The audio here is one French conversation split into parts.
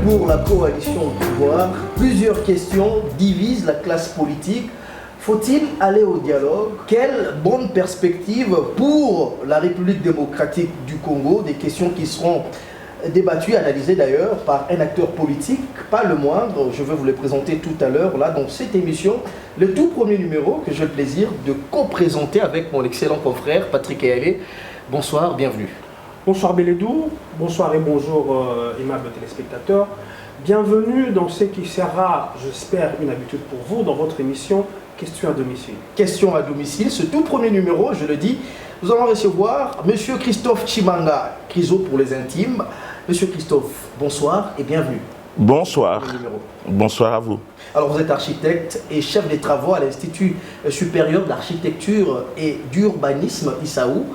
pour la coalition au pouvoir. Plusieurs questions divisent la classe politique. Faut-il aller au dialogue? Quelle bonne perspective pour la République démocratique du Congo? Des questions qui seront débattues, analysées d'ailleurs par un acteur politique, pas le moindre. Je vais vous les présenter tout à l'heure, là, dans cette émission. Le tout premier numéro que j'ai le plaisir de co-présenter avec mon excellent confrère Patrick Ayalé. Bonsoir, bienvenue. Bonsoir Bélédou, bonsoir et bonjour aimables téléspectateurs. Bienvenue dans ce qui sera, j'espère, une habitude pour vous dans votre émission Question à domicile. Question à domicile, ce tout premier numéro, je le dis, nous allons recevoir Monsieur Christophe Chimanga, Criso pour les intimes. Monsieur Christophe, bonsoir et bienvenue. Bonsoir. Bonsoir à vous. Alors vous êtes architecte et chef des travaux à l'Institut supérieur d'architecture et d'urbanisme ISAU.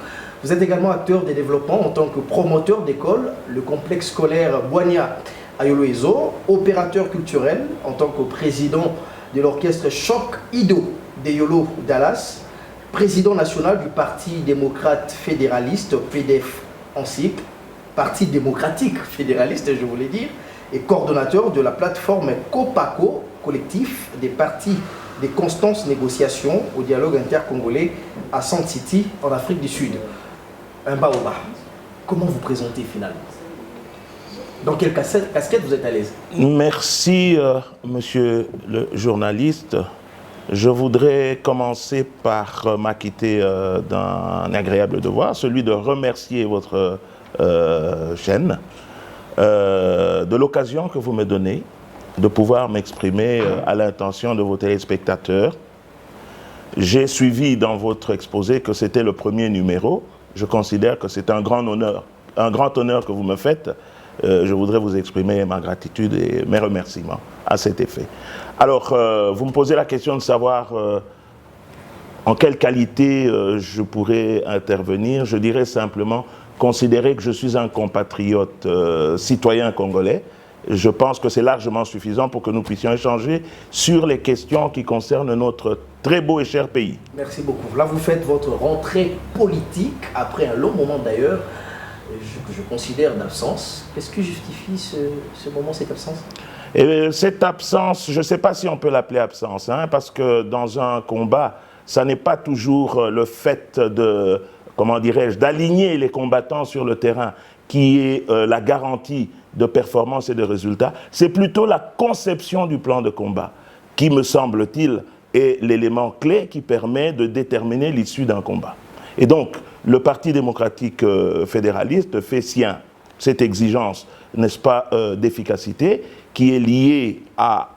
Vous êtes également acteur des développements en tant que promoteur d'école, le complexe scolaire Boigna à Yoloezo, opérateur culturel en tant que président de l'orchestre Choc Ido de Yolo Dallas, président national du Parti démocrate fédéraliste, PDF en cycle, Parti démocratique fédéraliste, je voulais dire, et coordonnateur de la plateforme COPACO, collectif des partis des constantes négociations au dialogue intercongolais à Sand City, en Afrique du Sud. Un baoba. Comment vous présentez finalement? Dans quelle casquette vous êtes à l'aise? Merci, monsieur le journaliste. Je voudrais commencer par m'acquitter d'un agréable devoir, celui de remercier votre chaîne de l'occasion que vous me donnez de pouvoir m'exprimer à l'intention de vos téléspectateurs. J'ai suivi dans votre exposé que c'était le premier numéro. Je considère que c'est un grand honneur que vous me faites. Je voudrais vous exprimer ma gratitude et mes remerciements à cet effet. Alors, vous me posez la question de savoir en quelle qualité je pourrais intervenir. Je dirais simplement considérer que je suis un compatriote citoyen congolais. Je pense que c'est largement suffisant pour que nous puissions échanger sur les questions qui concernent notre très beau et cher pays. Merci beaucoup. Là, vous faites votre rentrée politique, après un long moment d'ailleurs, que je considère d'absence. Qu'est-ce qui justifie ce moment, cette absence? Et cette absence, je ne sais pas si on peut l'appeler absence, hein, parce que dans un combat, ça n'est pas toujours le fait de, comment dirais-je, d'aligner les combattants sur le terrain qui est la garantie de performance et de résultats. C'est plutôt la conception du plan de combat qui, me semble-t-il, est l'élément clé qui permet de déterminer l'issue d'un combat. Et donc, le Parti démocratique fédéraliste fait sien cette exigence, n'est-ce pas, d'efficacité, qui est liée à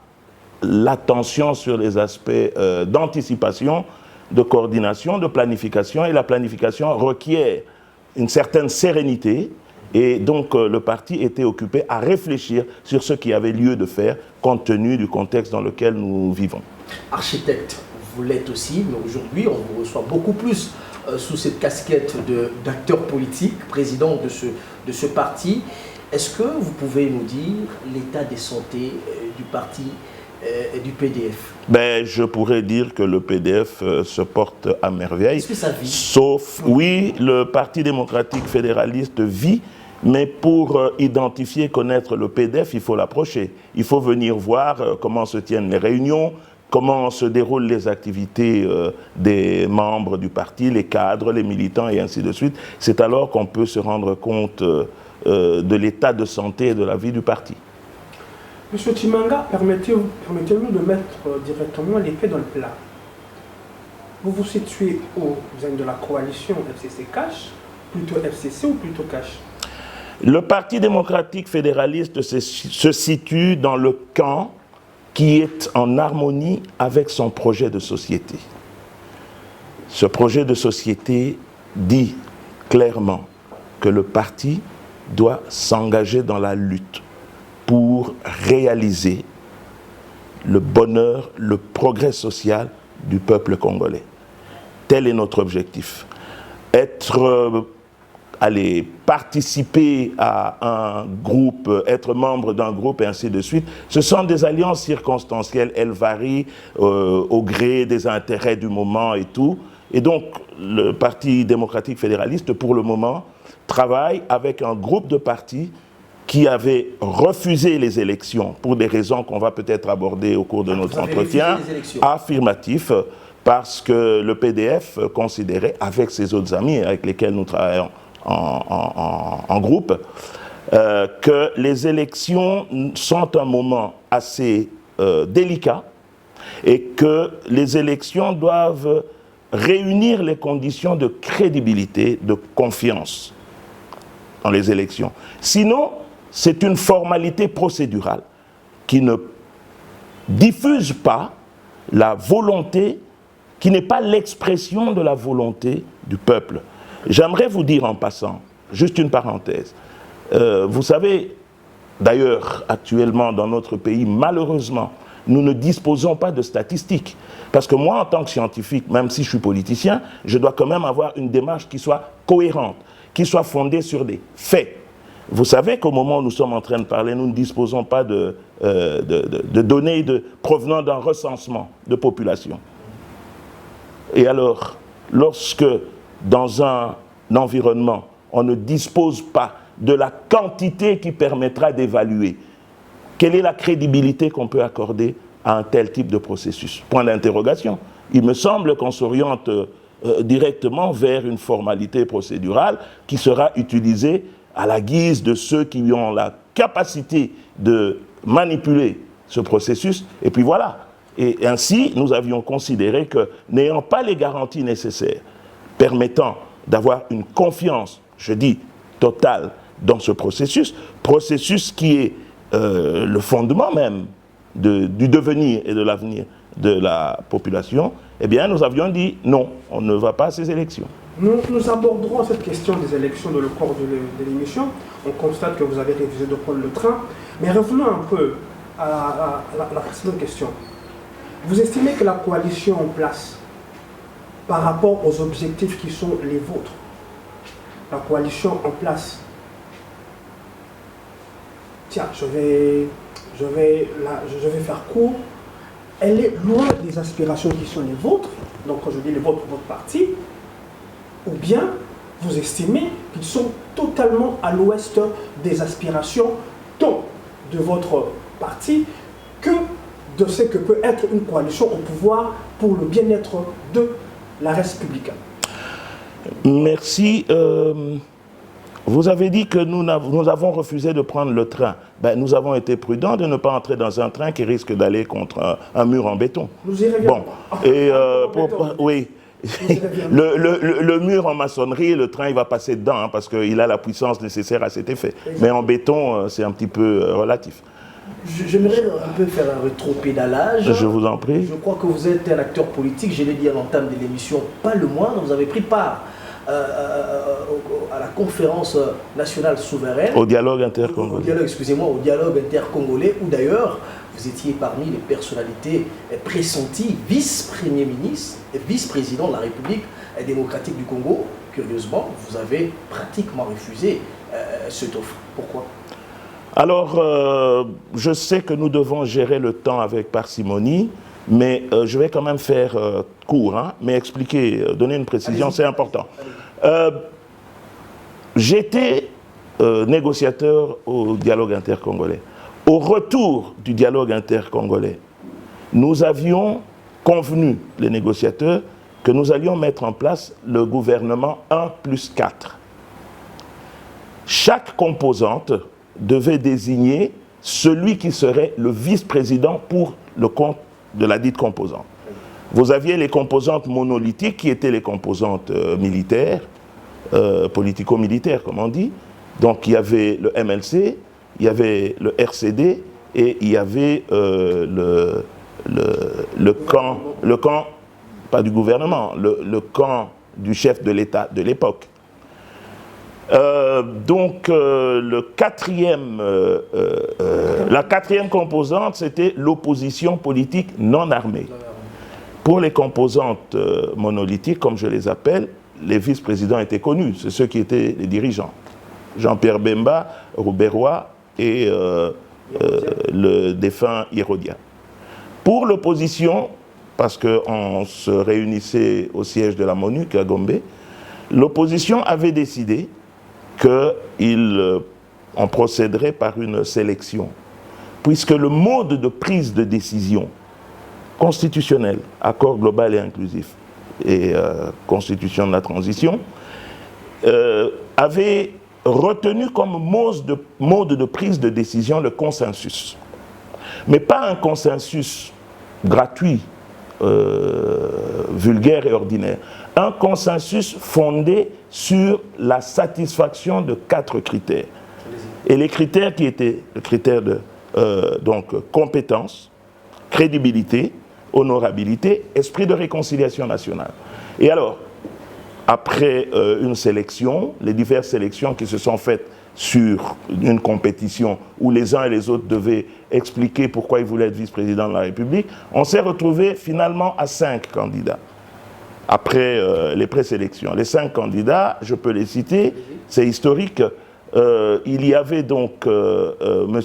l'attention sur les aspects d'anticipation, de coordination, de planification. Et la planification requiert une certaine sérénité. Et donc, le parti était occupé à réfléchir sur ce qui avait lieu de faire, compte tenu du contexte dans lequel nous vivons. Architecte, vous l'êtes aussi, mais aujourd'hui, on vous reçoit beaucoup plus sous cette casquette d'acteur politique, président de ce parti. Est-ce que vous pouvez nous dire l'état de santé du parti et du PDF? Ben, je pourrais dire que le PDF se porte à merveille. Est-ce que ça vit? Sauf, oui, le Parti démocratique fédéraliste vit, mais pour identifier, connaître le PDF, il faut l'approcher. Il faut venir voir comment se tiennent les réunions, comment se déroulent les activités des membres du parti, les cadres, les militants et ainsi de suite. C'est alors qu'on peut se rendre compte de l'état de santé et de la vie du parti. Monsieur Chimanga, permettez-nous de mettre directement les pieds dans le plat. Vous vous situez au sein de la coalition FCC-Cash, plutôt FCC ou plutôt Cash? Le Parti démocratique fédéraliste se situe dans le camp qui est en harmonie avec son projet de société. Ce projet de société dit clairement que le parti doit s'engager dans la lutte pour réaliser le bonheur, le progrès social du peuple congolais. Tel est notre objectif. Participer à un groupe, être membre d'un groupe et ainsi de suite, ce sont des alliances circonstancielles. Elles varient au gré des intérêts du moment et tout. Et donc, le Parti démocratique fédéraliste, pour le moment, travaille avec un groupe de partis qui avait refusé les élections pour des raisons qu'on va peut-être aborder au cours de notre entretien. Affirmatif, parce que le PDF considérait, avec ses autres amis avec lesquels nous travaillons en groupe, que les élections sont un moment assez délicat et que les élections doivent réunir les conditions de crédibilité, de confiance dans les élections. Sinon, c'est une formalité procédurale qui ne diffuse pas la volonté, qui n'est pas l'expression de la volonté du peuple. J'aimerais vous dire en passant, juste une parenthèse, vous savez, d'ailleurs, actuellement dans notre pays, malheureusement, nous ne disposons pas de statistiques. Parce que moi, en tant que scientifique, même si je suis politicien, je dois quand même avoir une démarche qui soit cohérente, qui soit fondée sur des faits. Vous savez qu'au moment où nous sommes en train de parler, nous ne disposons pas de données provenant d'un recensement de population. Et alors, lorsque dans un environnement, on ne dispose pas de la quantité qui permettra d'évaluer quelle est la crédibilité qu'on peut accorder à un tel type de processus. Point d'interrogation. Il me semble qu'on s'oriente directement vers une formalité procédurale qui sera utilisée à la guise de ceux qui ont la capacité de manipuler ce processus. Et puis voilà. Et ainsi, nous avions considéré que, n'ayant pas les garanties nécessaires permettant d'avoir une confiance, je dis, totale dans ce processus qui est le fondement même du devenir et de l'avenir de la population, eh bien, nous avions dit non, on ne va pas à ces élections. Nous aborderons cette question des élections dans le cours de l'émission. On constate que vous avez refusé de prendre le train. Mais revenons un peu à la précédente question. Vous estimez que la coalition en place, par rapport aux objectifs qui sont les vôtres, la coalition en place, tiens, je vais faire court, elle est loin des aspirations qui sont les vôtres, donc quand je dis les vôtres, votre parti, ou bien vous estimez qu'ils sont totalement à l'ouest des aspirations tant de votre parti que de ce que peut être une coalition au pouvoir pour le bien-être de la République. Merci. Vous avez dit que nous avons refusé de prendre le train. Ben, nous avons été prudents de ne pas entrer dans un train qui risque d'aller contre un mur en béton. Nous y reviendrons. Bon, et oui, le mur en maçonnerie, le train il va passer dedans hein, parce qu'il a la puissance nécessaire à cet effet. Exactement. Mais en béton, c'est un petit peu relatif. J'aimerais un peu faire un rétro-pédalage. Je vous en prie. Je crois que vous êtes un acteur politique, je l'ai dit à l'entame de l'émission, pas le moindre. Vous avez pris part à la conférence nationale souveraine. Au dialogue intercongolais. Au dialogue intercongolais, où d'ailleurs, vous étiez parmi les personnalités pressenties, vice-premier ministre et vice-président de la République démocratique du Congo. Curieusement, vous avez pratiquement refusé cette offre. Pourquoi ? Alors, je sais que nous devons gérer le temps avec parcimonie, mais je vais quand même faire court, hein, mais expliquer, donner une précision, c'est important. J'étais négociateur au dialogue intercongolais. Au retour du dialogue intercongolais, nous avions convenu, les négociateurs, que nous allions mettre en place le gouvernement 1+4. Chaque composante devait désigner celui qui serait le vice-président pour le compte de la dite composante. Vous aviez les composantes monolithiques qui étaient les composantes militaires, politico-militaires comme on dit. Donc il y avait le MLC, il y avait le RCD et il y avait le camp, pas du gouvernement, le camp du chef de l'État de l'époque. Donc la quatrième composante, c'était l'opposition politique non armée. Pour les composantes monolithiques, comme je les appelle, les vice-présidents étaient connus, c'est ceux qui étaient les dirigeants. Jean-Pierre Bemba, Rouberois et le défunt Hérodia. Pour l'opposition, parce qu'on se réunissait au siège de la MONUC à Gombe, l'opposition avait décidé qu'il on procéderait par une sélection. Puisque le mode de prise de décision constitutionnel, accord global et inclusif, et constitution de la transition, avait retenu comme mode de prise de décision le consensus. Mais pas un consensus gratuit, vulgaire et ordinaire. Un consensus fondé sur la satisfaction de 4 critères. Et les critères qui étaient le critère de donc, compétence, crédibilité, honorabilité, esprit de réconciliation nationale. Et alors, après une sélection, les diverses sélections qui se sont faites sur une compétition où les uns et les autres devaient expliquer pourquoi ils voulaient être vice-président de la République, on s'est retrouvé finalement à 5 candidats. Après les présélections. Les 5 candidats, je peux les citer, c'est historique. Il y avait donc M.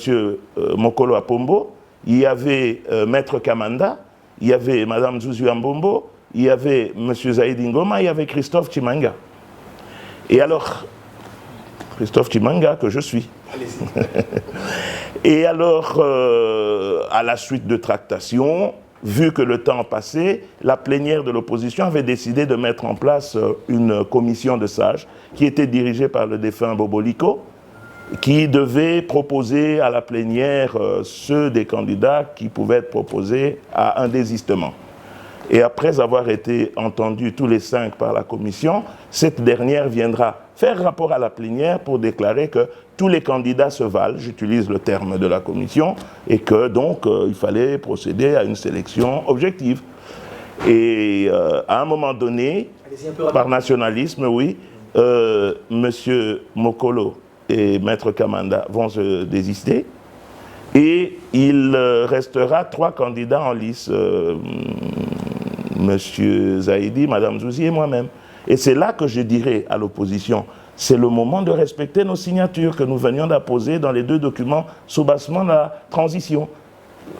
Mokolo Apombo, il y avait Maître Kamanda, il y avait Mme Zuzu Ambombo, il y avait M. Zaïdi Ngoma, il y avait Christophe Tshimanga. Et alors, Christophe Tshimanga, que je suis. Et alors, à la suite de tractations, vu que le temps passait, la plénière de l'opposition avait décidé de mettre en place une commission de sages qui était dirigée par le défunt Boboliko, qui devait proposer à la plénière ceux des candidats qui pouvaient être proposés à un désistement. Et après avoir été entendus tous les 5 par la commission, cette dernière viendra faire rapport à la plénière pour déclarer que tous les candidats se valent, j'utilise le terme de la commission, et que donc il fallait procéder à une sélection objective. Et à un moment donné, par nationalisme, oui, Monsieur Mokolo et Maître Kamanda vont se désister, et il restera 3 candidats en lice, Monsieur Zaïdi, Madame Zouzi et moi-même. Et c'est là que je dirais à l'opposition, c'est le moment de respecter nos signatures que nous venions d'apposer dans les 2 documents sous-bassement de la transition.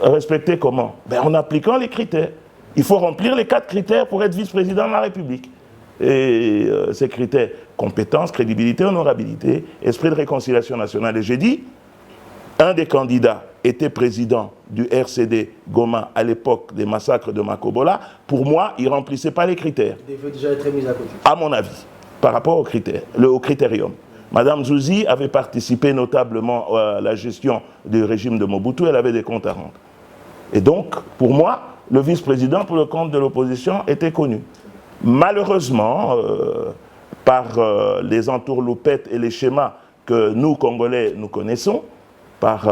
Respecter comment? En appliquant les critères. Il faut remplir les 4 critères pour être vice-président de la République. Et ces critères, compétence, crédibilité, honorabilité, esprit de réconciliation nationale. Et j'ai dit, un des candidats était président du RCD Goma à l'époque des massacres de Makobola. Pour moi, il ne remplissait pas les critères. Il devait déjà être mis à côté. À mon avis, par rapport aux critères, au critérium. Madame Zouzi avait participé notablement à la gestion du régime de Mobutu, elle avait des comptes à rendre. Et donc, pour moi, le vice-président pour le compte de l'opposition était connu. Malheureusement, par les entourloupettes et les schémas que nous, Congolais, nous connaissons, par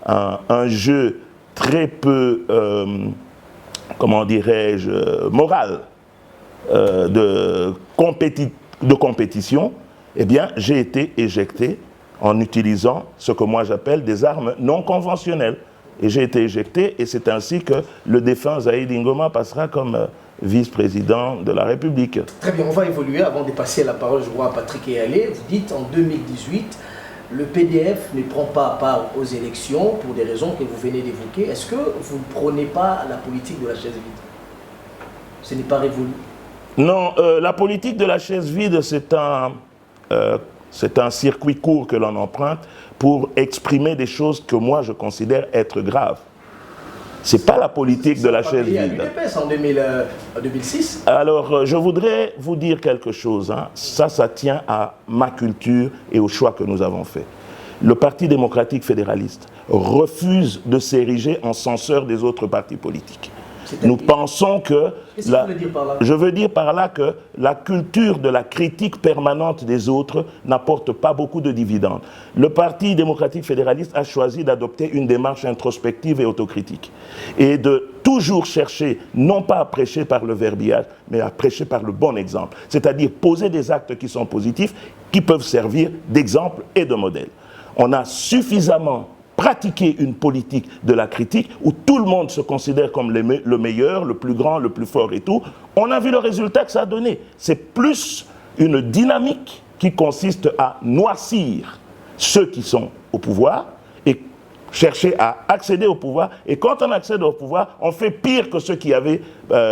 un jeu très peu, comment dirais-je, moral de compétition, eh bien, j'ai été éjecté en utilisant ce que moi j'appelle des armes non conventionnelles. Et j'ai été éjecté, et c'est ainsi que le défunt Zaïdi Ngoma passera comme vice-président de la République. Très bien, on va évoluer. Avant de passer la parole, je vois à Patrick Eyalé. Vous dites en 2018, le PDF ne prend pas part aux élections pour des raisons que vous venez d'évoquer. Est-ce que vous ne prenez pas la politique de la chaise vide? Ce n'est pas révolu. Non, la politique de la chaise vide, c'est un circuit court que l'on emprunte pour exprimer des choses que moi je considère être graves. Ce n'est pas la politique de la chaise vide. En 2006. Alors, je voudrais vous dire quelque chose. Hein. Ça tient à ma culture et au choix que nous avons fait. Le Parti démocratique fédéraliste refuse de s'ériger en censeur des autres partis politiques. Nous pensons que... Qu'est-ce que vous voulez dire par là? Je veux dire par là que la culture de la critique permanente des autres n'apporte pas beaucoup de dividendes. Le Parti démocratique fédéraliste a choisi d'adopter une démarche introspective et autocritique. Et de toujours chercher, non pas à prêcher par le verbiage, mais à prêcher par le bon exemple. C'est-à-dire poser des actes qui sont positifs, qui peuvent servir d'exemple et de modèle. On a suffisamment pratiquer une politique de la critique où tout le monde se considère comme le meilleur, le plus grand, le plus fort et tout, on a vu le résultat que ça a donné. C'est plus une dynamique qui consiste à noircir ceux qui sont au pouvoir et chercher à accéder au pouvoir. Et quand on accède au pouvoir, on fait pire que ceux qui avaient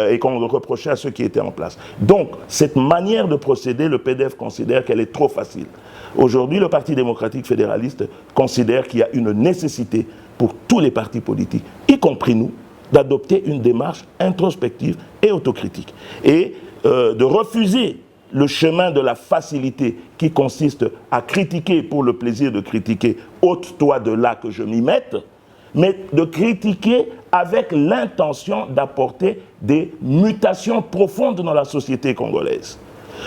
et qu'on reprochait à ceux qui étaient en place. Donc, cette manière de procéder, le PDF considère qu'elle est trop facile. Aujourd'hui, le Parti démocratique fédéraliste considère qu'il y a une nécessité pour tous les partis politiques, y compris nous, d'adopter une démarche introspective et autocritique. Et de refuser le chemin de la facilité qui consiste à critiquer pour le plaisir de critiquer, ôte-toi de là que je m'y mette, mais de critiquer avec l'intention d'apporter des mutations profondes dans la société congolaise.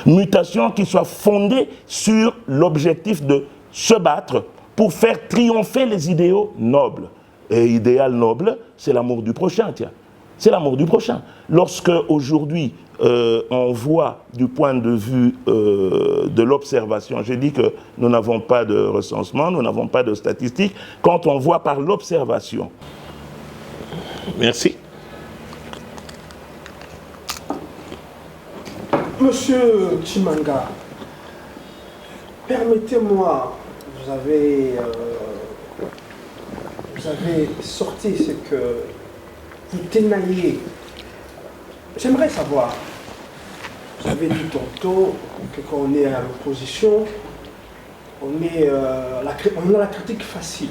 Mutations qui soient fondées sur l'objectif de se battre pour faire triompher les idéaux nobles. Et idéal noble, c'est l'amour du prochain, tiens. C'est l'amour du prochain. Lorsque aujourd'hui, on voit du point de vue de l'observation, j'ai dit que nous n'avons pas de recensement, nous n'avons pas de statistiques, quand on voit par l'observation. Merci. Monsieur Tshimanga, permettez-moi, vous avez sorti ce que vous ténaillez. J'aimerais savoir, vous avez dit tantôt que quand on est à l'opposition, on a la critique facile.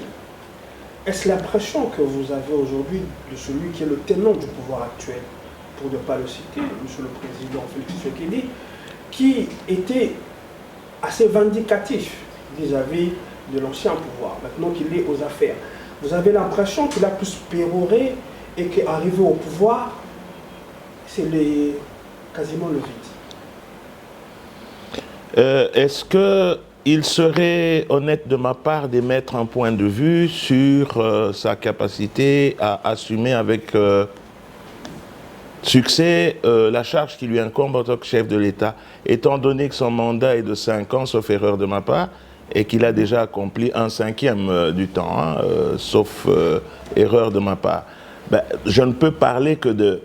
Est-ce l'impression que vous avez aujourd'hui de celui qui est le tenant du pouvoir actuel, pour ne pas le citer, monsieur le président Félix Tshisekedi, qui était assez vindicatif vis-à-vis de l'ancien pouvoir, maintenant qu'il est aux affaires? Vous avez l'impression qu'il a plus péroré et qu'arrivé au pouvoir, c'est quasiment le vide. Est-ce qu'il serait honnête de ma part d'émettre un point de vue sur sa capacité à assumer avec succès la charge qui lui incombe en tant que chef de l'État, étant donné que son mandat est de 5 ans, sauf erreur de ma part, et qu'il a déjà accompli 1/5 du temps, hein, sauf erreur de ma part. Ben, je ne peux parler que de,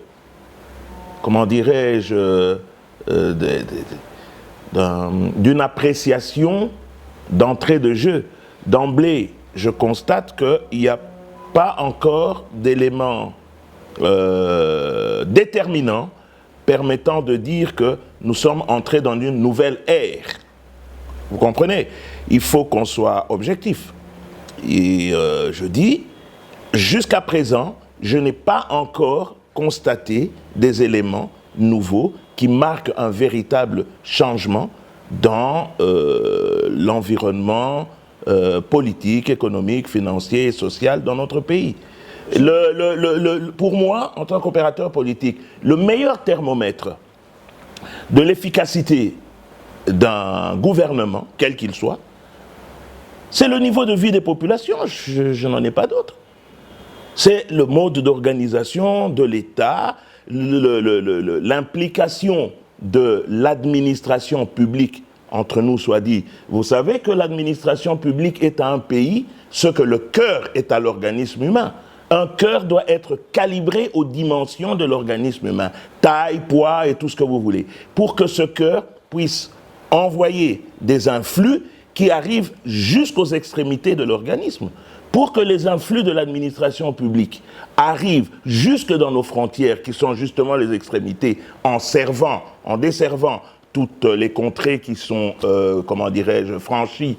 comment dirais-je, d'une appréciation d'entrée de jeu. D'emblée, je constate qu'il n'y a pas encore d'éléments déterminants permettant de dire que nous sommes entrés dans une nouvelle ère. Vous comprenez? Il faut qu'on soit objectif. Et je dis, jusqu'à présent, je n'ai pas encore constaté des éléments nouveaux qui marquent un véritable changement dans l'environnement politique, économique, financier et social dans notre pays. Pour moi, en tant qu'opérateur politique, le meilleur thermomètre de l'efficacité d'un gouvernement, quel qu'il soit, c'est le niveau de vie des populations, je n'en ai pas d'autre. C'est le mode d'organisation de l'État, l'implication de l'administration publique, entre nous soit dit. Vous savez que l'administration publique est à un pays ce que le cœur est à l'organisme humain. Un cœur doit être calibré aux dimensions de l'organisme humain, taille, poids et tout ce que vous voulez, pour que ce cœur puisse envoyer des influx qui arrivent jusqu'aux extrémités de l'organisme. Pour que les influx de l'administration publique arrivent jusque dans nos frontières, qui sont justement les extrémités, en desservant toutes les contrées qui sont, comment dirais-je, franchies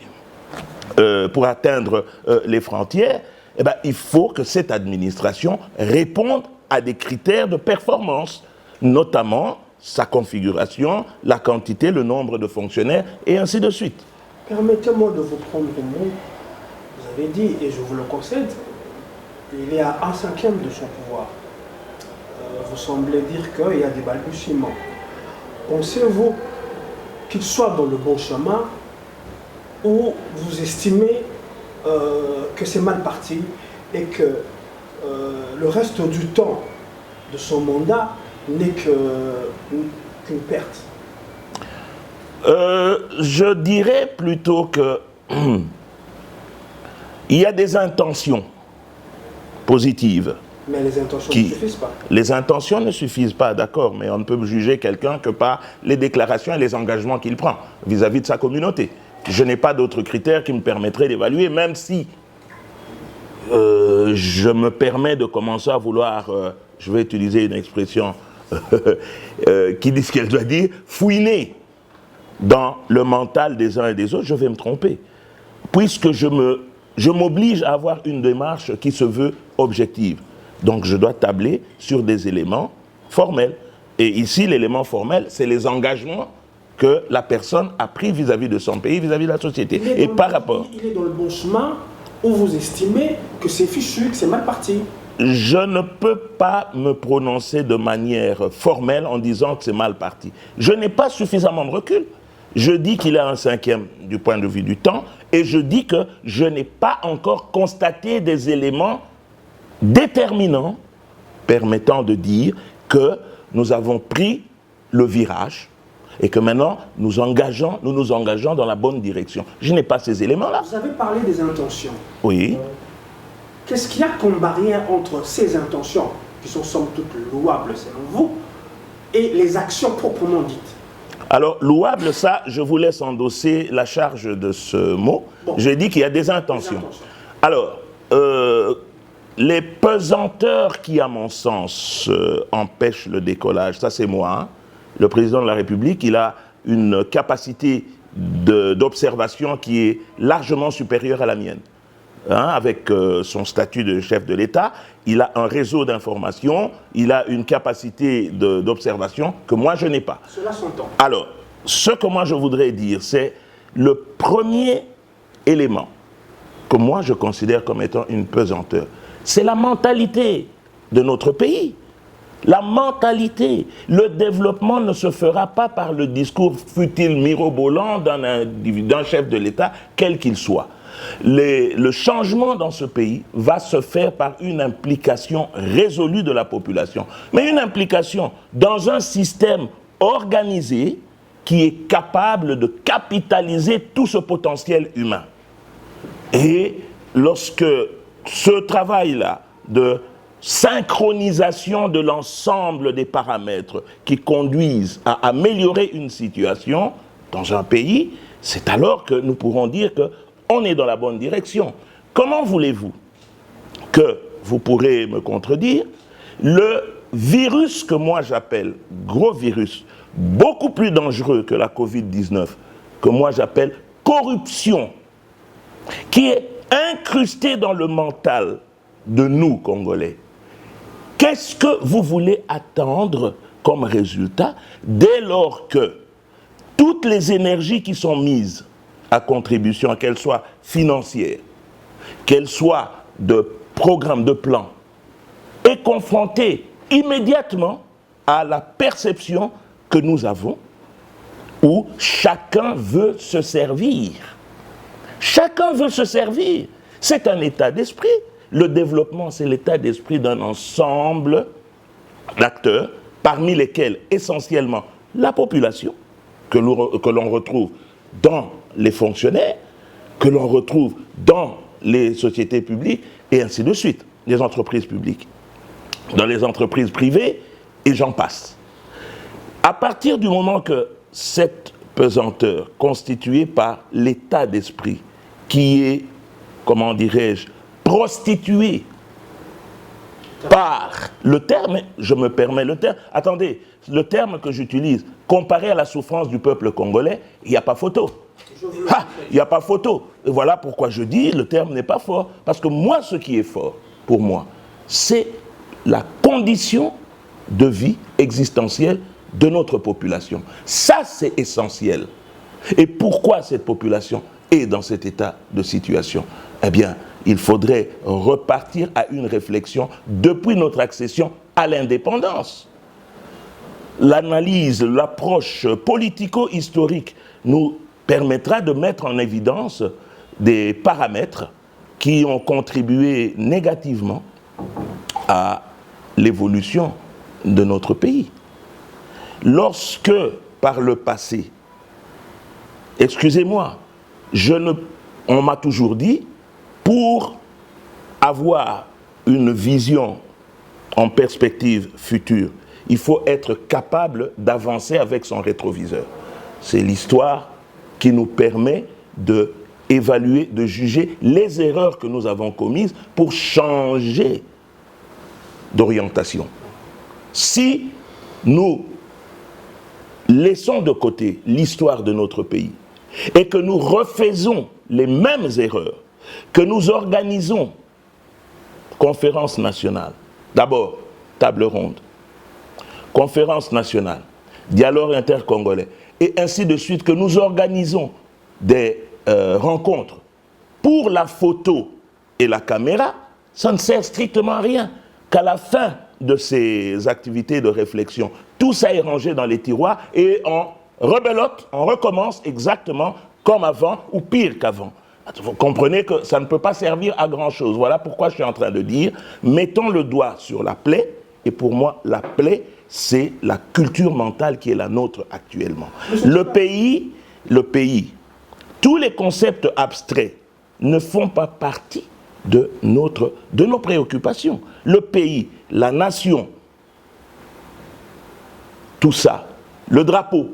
pour atteindre les frontières, eh bien, il faut que cette administration réponde à des critères de performance, notamment sa configuration, la quantité, le nombre de fonctionnaires, et ainsi de suite. Permettez-moi de vous prendre au mot. Vous avez dit, et je vous le concède, il est à 1/5 de son pouvoir. Vous semblez dire qu'il y a des balbutiements. Pensez-vous qu'il soit dans le bon chemin ou vous estimez que c'est mal parti et que le reste du temps de son mandat n'est qu'une perte? Je dirais plutôt que il y a des intentions positives. Mais les intentions ne suffisent pas. Les intentions ne suffisent pas, d'accord, mais on ne peut juger quelqu'un que par les déclarations et les engagements qu'il prend vis-à-vis de sa communauté. Je n'ai pas d'autres critères qui me permettraient d'évaluer, même si je me permets de commencer à vouloir, je vais utiliser une expression qui dit ce qu'elle doit dire, fouiner dans le mental des uns et des autres, je vais me tromper. Puisque je m'oblige à avoir une démarche qui se veut objective. Donc je dois tabler sur des éléments formels. Et ici, l'élément formel, c'est les engagements que la personne a pris vis-à-vis de son pays, vis-à-vis de la société. Et par rapport... Il est dans le bon chemin où vous estimez que c'est fichu, que c'est mal parti. Je ne peux pas me prononcer de manière formelle en disant que c'est mal parti. Je n'ai pas suffisamment de recul. Je dis qu'il est un cinquième du point de vue du temps et je dis que je n'ai pas encore constaté des éléments déterminants permettant de dire que nous avons pris le virage et que maintenant nous nous engageons dans la bonne direction. Je n'ai pas ces éléments-là. Vous avez parlé des intentions. Oui. Qu'est-ce qu'il y a comme barrière entre ces intentions, qui sont somme toute louables selon vous, et les actions proprement dites? Alors, louable, ça, je vous laisse endosser la charge de ce mot. Bon. Je dis qu'il y a des intentions. Alors, les pesanteurs qui, à mon sens, empêchent le décollage, ça c'est moi, hein. Le président de la République, il a une capacité d'observation qui est largement supérieure à la mienne. Hein, avec son statut de chef de l'État, il a un réseau d'information, il a une capacité d'observation que moi je n'ai pas. Cela s'entend. Alors, ce que moi je voudrais dire, c'est le premier élément que moi je considère comme étant une pesanteur. C'est la mentalité de notre pays. La mentalité. Le développement ne se fera pas par le discours futile, mirobolant d'un chef de l'État, quel qu'il soit. Le changement dans ce pays va se faire par une implication résolue de la population. Mais une implication dans un système organisé qui est capable de capitaliser tout ce potentiel humain. Et lorsque ce travail-là de synchronisation de l'ensemble des paramètres qui conduisent à améliorer une situation dans un pays, c'est alors que nous pourrons dire qu'on est dans la bonne direction. Comment voulez-vous que, vous pourrez me contredire, le virus que moi j'appelle gros virus, beaucoup plus dangereux que la Covid-19, que moi j'appelle corruption, qui est incrusté dans le mental de nous, Congolais. Qu'est-ce que vous voulez attendre comme résultat dès lors que toutes les énergies qui sont mises à contribution, qu'elles soient financières, qu'elles soient de programmes, de plans, est confrontées immédiatement à la perception que nous avons où chacun veut se servir. Chacun veut se servir. C'est un état d'esprit. Le développement, c'est l'état d'esprit d'un ensemble d'acteurs, parmi lesquels essentiellement la population, que l'on retrouve dans les fonctionnaires, que l'on retrouve dans les sociétés publiques, et ainsi de suite, les entreprises publiques, dans les entreprises privées, et j'en passe. À partir du moment que cette pesanteur, constituée par l'état d'esprit, qui est, comment dirais-je, prostituée par le terme, je me permets le terme, attendez, le terme que j'utilise, comparé à la souffrance du peuple congolais, il n'y a pas photo. Il n'y a pas photo. Et voilà pourquoi je dis le terme n'est pas fort. Parce que moi, ce qui est fort, pour moi, c'est la condition de vie existentielle de notre population. Ça, c'est essentiel. Et pourquoi cette population est dans cet état de situation? Eh bien, il faudrait repartir à une réflexion depuis notre accession à l'indépendance. L'analyse, l'approche politico-historique nous permettra de mettre en évidence des paramètres qui ont contribué négativement à l'évolution de notre pays. Lorsque, par le passé, excusez-moi, on m'a toujours dit, pour avoir une vision en perspective future, il faut être capable d'avancer avec son rétroviseur. C'est l'histoire qui nous permet d'évaluer, de juger les erreurs que nous avons commises pour changer d'orientation. Si nous laissons de côté l'histoire de notre pays et que nous refaisons les mêmes erreurs, que nous organisons conférence nationale, d'abord table ronde, conférence nationale, dialogue intercongolais, et ainsi de suite, que nous organisons des rencontres pour la photo et la caméra, ça ne sert strictement à rien. Qu'à la fin de ces activités de réflexion, tout ça est rangé dans les tiroirs et on rebelote, on recommence exactement comme avant ou pire qu'avant. Vous comprenez que ça ne peut pas servir à grand-chose. Voilà pourquoi je suis en train de dire, mettons le doigt sur la plaie, et pour moi, la plaie, c'est la culture mentale qui est la nôtre actuellement. Le pays, tous les concepts abstraits ne font pas partie de nos préoccupations. Le pays, la nation, tout ça, le drapeau,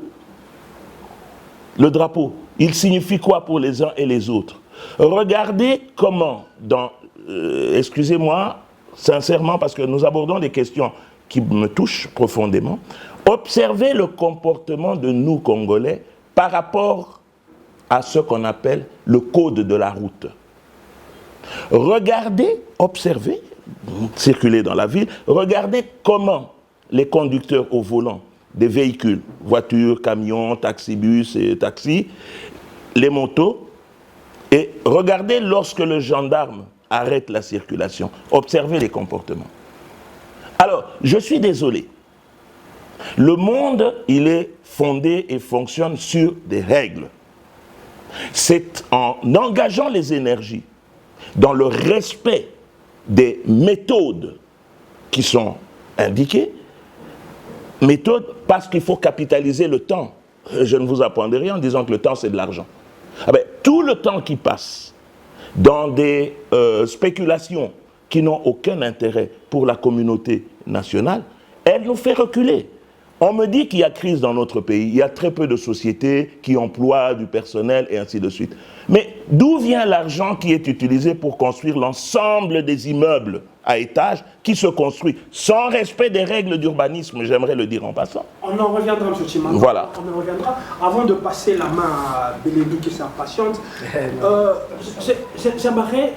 il signifie quoi pour les uns et les autres? Regardez comment, excusez-moi, sincèrement, parce que nous abordons des questions qui me touchent profondément, observez le comportement de nous, Congolais, par rapport à ce qu'on appelle le code de la route. Regardez, observez, circulez dans la ville, regardez comment les conducteurs au volant des véhicules, voitures, camions, taxibus et taxis, les motos, et regardez lorsque le gendarme arrête la circulation, observez les comportements. Alors, je suis désolé, le monde, il est fondé et fonctionne sur des règles. C'est en engageant les énergies dans le respect des méthodes qui sont indiquées, méthode parce qu'il faut capitaliser le temps. Je ne vous apprendrai rien en disant que le temps c'est de l'argent. Ah ben, tout le temps qui passe dans des spéculations qui n'ont aucun intérêt pour la communauté nationale, elle nous fait reculer. On me dit qu'il y a crise dans notre pays, il y a très peu de sociétés qui emploient du personnel et ainsi de suite. Mais d'où vient l'argent qui est utilisé pour construire l'ensemble des immeubles à étages qui se construisent sans respect des règles d'urbanisme, j'aimerais le dire en passant. On en reviendra, M. Chimanga. Voilà. On en reviendra. Avant de passer la main à Bélédou qui s'impatiente, j'aimerais,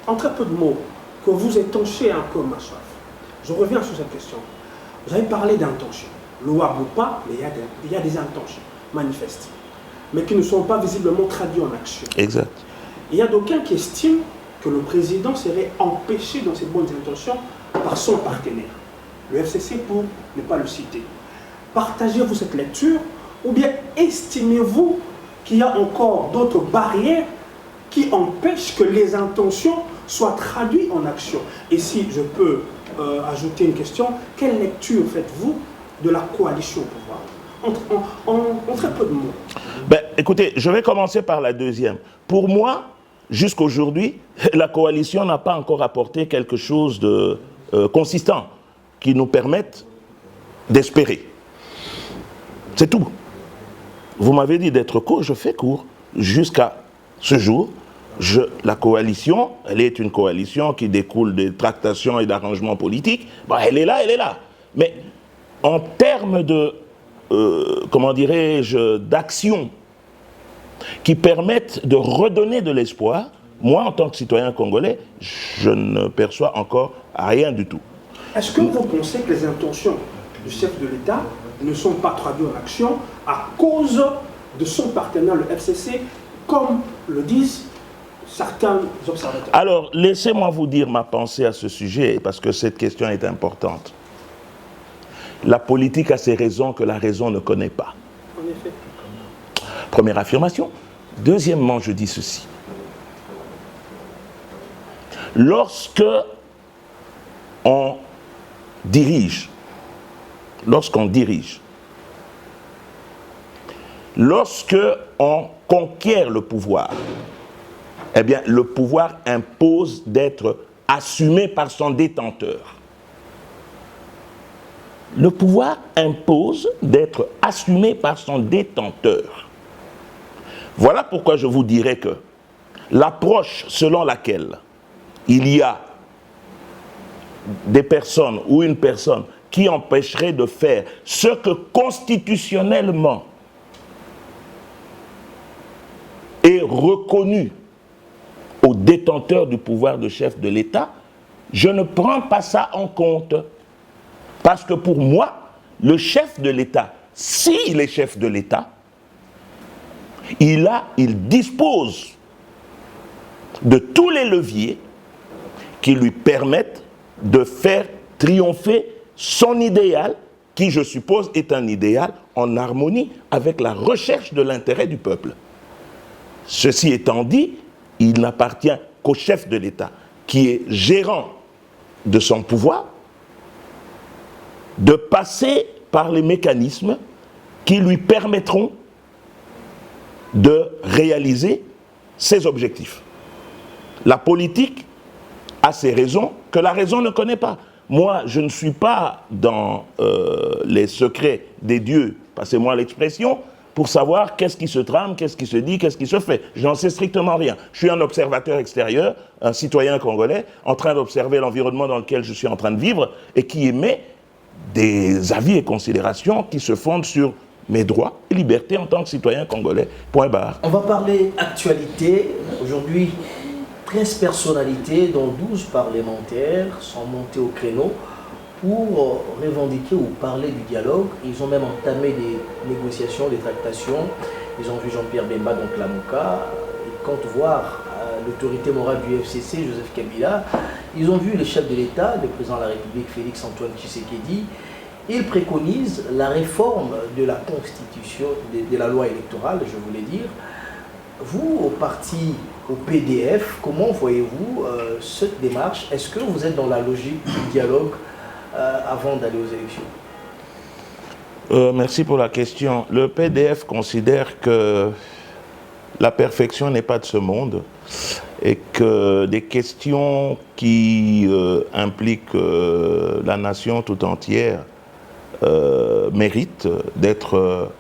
en très peu de mots, que vous étanchez un peu ma soif. Je reviens sur cette question. Vous avez parlé d'intention. Louable ou pas, mais il y a des intentions manifestées, mais qui ne sont pas visiblement traduites en action. Exact. Il y a d'aucuns qui estiment que le président serait empêché dans ses bonnes intentions par son partenaire, le FCC pour ne pas le citer. Partagez-vous cette lecture ou bien estimez-vous qu'il y a encore d'autres barrières qui empêchent que les intentions soient traduites en action? Et si je peux ajouter une question, quelle lecture faites-vous de la coalition au pouvoir en très peu de mots? Ben, écoutez, je vais commencer par la deuxième. Pour moi, jusqu'aujourd'hui, la coalition n'a pas encore apporté quelque chose de consistant qui nous permette d'espérer. C'est tout. Vous m'avez dit d'être court, je fais court. Jusqu'à ce jour, la coalition, elle est une coalition qui découle des tractations et d'arrangements politiques. Bon, elle est là. Mais en termes de, comment dirais-je, d'action qui permettent de redonner de l'espoir, moi, en tant que citoyen congolais, je ne perçois encore rien du tout. Est-ce que vous pensez que les intentions du chef de l'État ne sont pas traduites en action à cause de son partenaire, le FCC, comme le disent certains observateurs? Alors, laissez-moi vous dire ma pensée à ce sujet, parce que cette question est importante. La politique a ses raisons que la raison ne connaît pas. En effet. Première affirmation. Deuxièmement, je dis ceci. Lorsque on dirige, lorsque on conquiert le pouvoir, eh bien, le pouvoir impose d'être assumé par son détenteur. Le pouvoir impose d'être assumé par son détenteur. Voilà pourquoi je vous dirais que l'approche selon laquelle il y a des personnes ou une personne qui empêcherait de faire ce que constitutionnellement est reconnu aux détenteurs du pouvoir de chef de l'État, je ne prends pas ça en compte. Parce que pour moi, le chef de l'État, s'il est chef de l'État, il dispose de tous les leviers qui lui permettent de faire triompher son idéal, qui, je suppose, est un idéal en harmonie avec la recherche de l'intérêt du peuple. Ceci étant dit, il n'appartient qu'au chef de l'État, qui est gérant de son pouvoir, de passer par les mécanismes qui lui permettront de réaliser ses objectifs. La politique a ses raisons que la raison ne connaît pas. Moi, je ne suis pas dans les secrets des dieux, passez-moi l'expression, pour savoir qu'est-ce qui se trame, qu'est-ce qui se dit, qu'est-ce qui se fait. Je n'en sais strictement rien. Je suis un observateur extérieur, un citoyen congolais, en train d'observer l'environnement dans lequel je suis en train de vivre et qui émet des avis et considérations qui se fondent sur mes droits et libertés en tant que citoyen congolais. Point barre. On va parler actualité. Aujourd'hui, 13 personnalités, dont 12 parlementaires, sont montés au créneau pour revendiquer ou parler du dialogue. Ils ont même entamé des négociations, des tractations. Ils ont vu Jean-Pierre Bemba, donc Lamuka. Ils comptent voir l'autorité morale du FCC, Joseph Kabila. Ils ont vu le chef de l'État, le président de la République, Félix-Antoine Tshisekedi. Ils préconisent la réforme de la Constitution, de la loi électorale, je voulais dire. Vous, au parti, au PDF, comment voyez-vous cette démarche? Est-ce que vous êtes dans la logique du dialogue avant d'aller aux élections? Merci pour la question. Le PDF considère que la perfection n'est pas de ce monde et que des questions qui impliquent la nation tout entière méritent d'être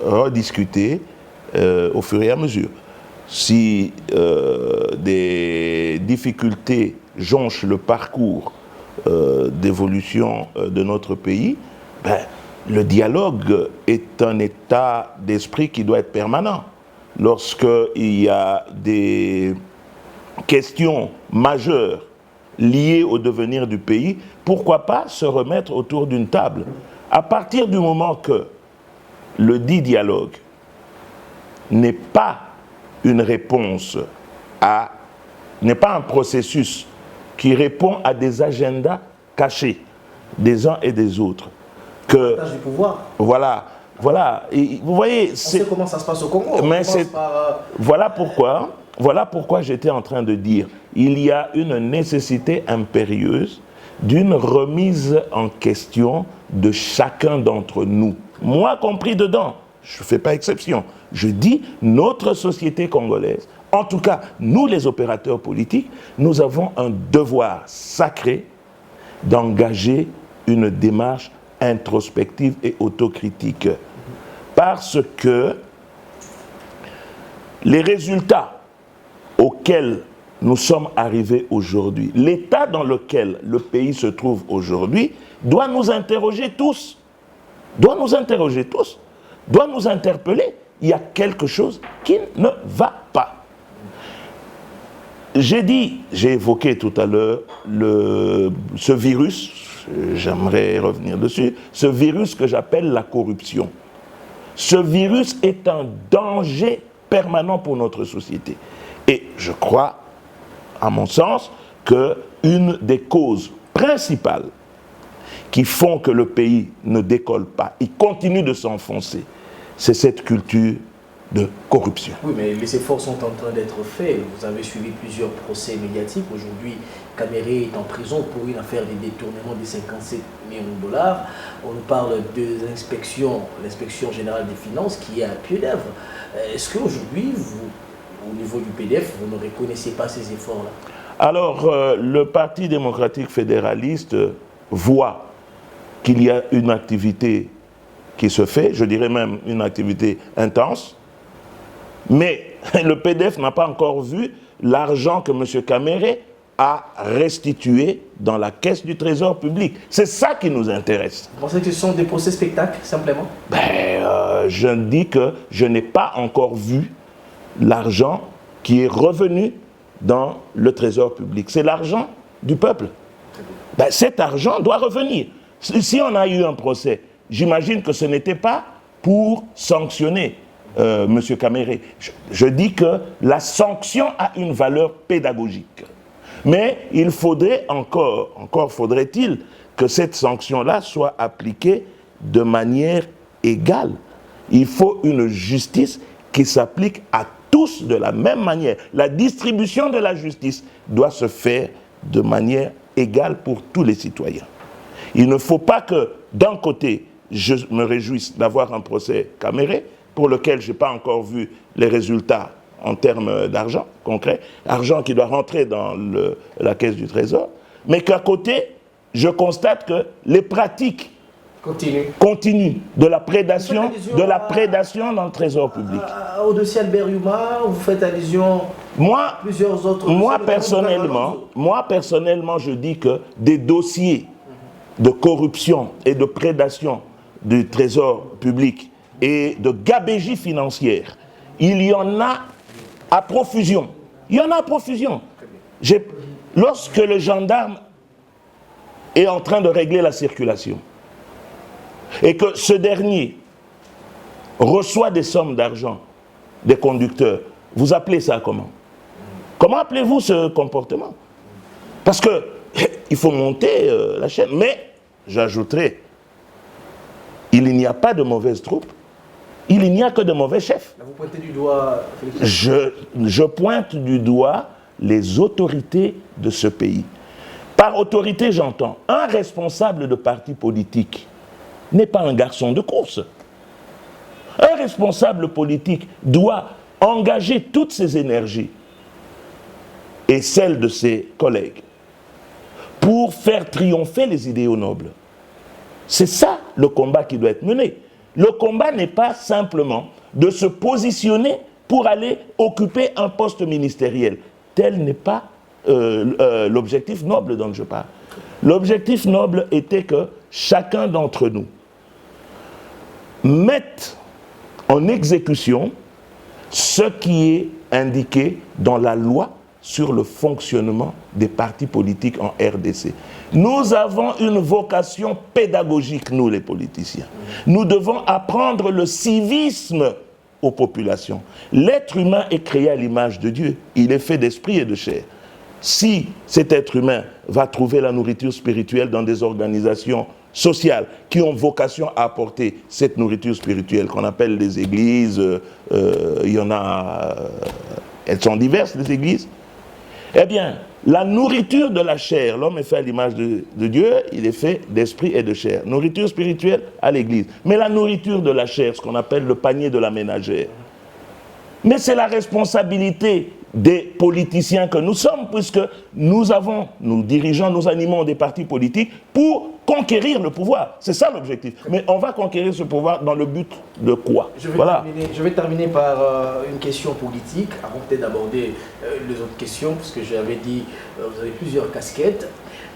rediscutées au fur et à mesure. Si des difficultés jonchent le parcours d'évolution de notre pays, le dialogue est un état d'esprit qui doit être permanent. Lorsqu'il y a des questions majeures liées au devenir du pays, pourquoi pas se remettre autour d'une table? À partir du moment que le dit dialogue n'est pas une réponse n'est pas un processus qui répond à des agendas cachés des uns et des autres. Que, partage du pouvoir. Voilà. Et vous voyez, on sait comment ça se passe au Congo. Mais voilà pourquoi j'étais en train de dire, il y a une nécessité impérieuse d'une remise en question de chacun d'entre nous. Moi compris dedans, je ne fais pas exception. Je dis notre société congolaise, en tout cas nous les opérateurs politiques, nous avons un devoir sacré d'engager une démarche introspective et autocritique. Parce que les résultats auxquels nous sommes arrivés aujourd'hui, l'état dans lequel le pays se trouve aujourd'hui, doit nous interroger tous. Doit nous interpeller. Il y a quelque chose qui ne va pas. J'ai évoqué tout à l'heure ce virus, j'aimerais revenir dessus, ce virus que j'appelle la corruption. Ce virus est un danger permanent pour notre société. Et je crois, à mon sens, qu'une des causes principales qui font que le pays ne décolle pas, il continue de s'enfoncer, c'est cette culture de corruption. Oui, mais les efforts sont en train d'être faits. Vous avez suivi plusieurs procès médiatiques. Aujourd'hui, Caméré est en prison pour une affaire de détournement de 57 millions de dollars. On nous parle de l'inspection générale des finances qui est à pied d'œuvre. Est-ce qu'aujourd'hui, vous, au niveau du PDF, vous ne reconnaissez pas ces efforts-là? Alors, le Parti démocratique fédéraliste voit qu'il y a une activité qui se fait, je dirais même une activité intense, mais le PDF n'a pas encore vu l'argent que M. Caméré à restituer dans la caisse du trésor public. C'est ça qui nous intéresse. Vous pensez que ce sont des procès spectacles, simplement? Je dis que je n'ai pas encore vu l'argent qui est revenu dans le trésor public. C'est l'argent du peuple. Cet argent doit revenir. Si on a eu un procès, j'imagine que ce n'était pas pour sanctionner M. Caméré. Je dis que la sanction a une valeur pédagogique. Mais il faudrait encore faudrait-il que cette sanction-là soit appliquée de manière égale. Il faut une justice qui s'applique à tous de la même manière. La distribution de la justice doit se faire de manière égale pour tous les citoyens. Il ne faut pas que, d'un côté, je me réjouisse d'avoir un procès Caméré, pour lequel je n'ai pas encore vu les résultats en termes d'argent concret, argent qui doit rentrer dans la caisse du Trésor, mais qu'à côté, je constate que les pratiques continuent de la prédation dans le Trésor public. Au dossier Albert Yuma, vous faites allusion à plusieurs autres... Moi, personnellement, je dis que des dossiers de corruption et de prédation du Trésor public et de gabégie financière, il y en a à profusion. Il y en a à profusion. Lorsque le gendarme est en train de régler la circulation et que ce dernier reçoit des sommes d'argent des conducteurs, vous appelez ça comment? Comment appelez-vous ce comportement? Parce que il faut monter la chaîne. Mais j'ajouterai, il n'y a pas de mauvaises troupes. Il n'y a que de mauvais chefs. Là, vous pointez du doigt... Je pointe du doigt les autorités de ce pays. Par autorité, j'entends un responsable de parti politique n'est pas un garçon de course. Un responsable politique doit engager toutes ses énergies et celles de ses collègues pour faire triompher les idéaux nobles. C'est ça le combat qui doit être mené. Le combat n'est pas simplement de se positionner pour aller occuper un poste ministériel. Tel n'est pas l'objectif noble dont je parle. L'objectif noble était que chacun d'entre nous mette en exécution ce qui est indiqué dans la loi sur le fonctionnement des partis politiques en RDC. Nous avons une vocation pédagogique, nous les politiciens. Nous devons apprendre le civisme aux populations. L'être humain est créé à l'image de Dieu. Il est fait d'esprit et de chair. Si cet être humain va trouver la nourriture spirituelle dans des organisations sociales qui ont vocation à apporter cette nourriture spirituelle qu'on appelle les églises, il y en a, elles sont diverses les églises, eh bien, la nourriture de la chair, l'homme est fait à l'image de Dieu, il est fait d'esprit et de chair. Nourriture spirituelle à l'église. Mais la nourriture de la chair, ce qu'on appelle le panier de la ménagère. Mais c'est la responsabilité des politiciens que nous sommes, puisque nous dirigeons, nous animons des partis politiques pour conquérir le pouvoir. C'est ça l'objectif. Mais on va conquérir ce pouvoir dans le but de quoi? Je vais terminer par une question politique, avant peut-être d'aborder les autres questions, parce que j'avais dit, vous avez plusieurs casquettes.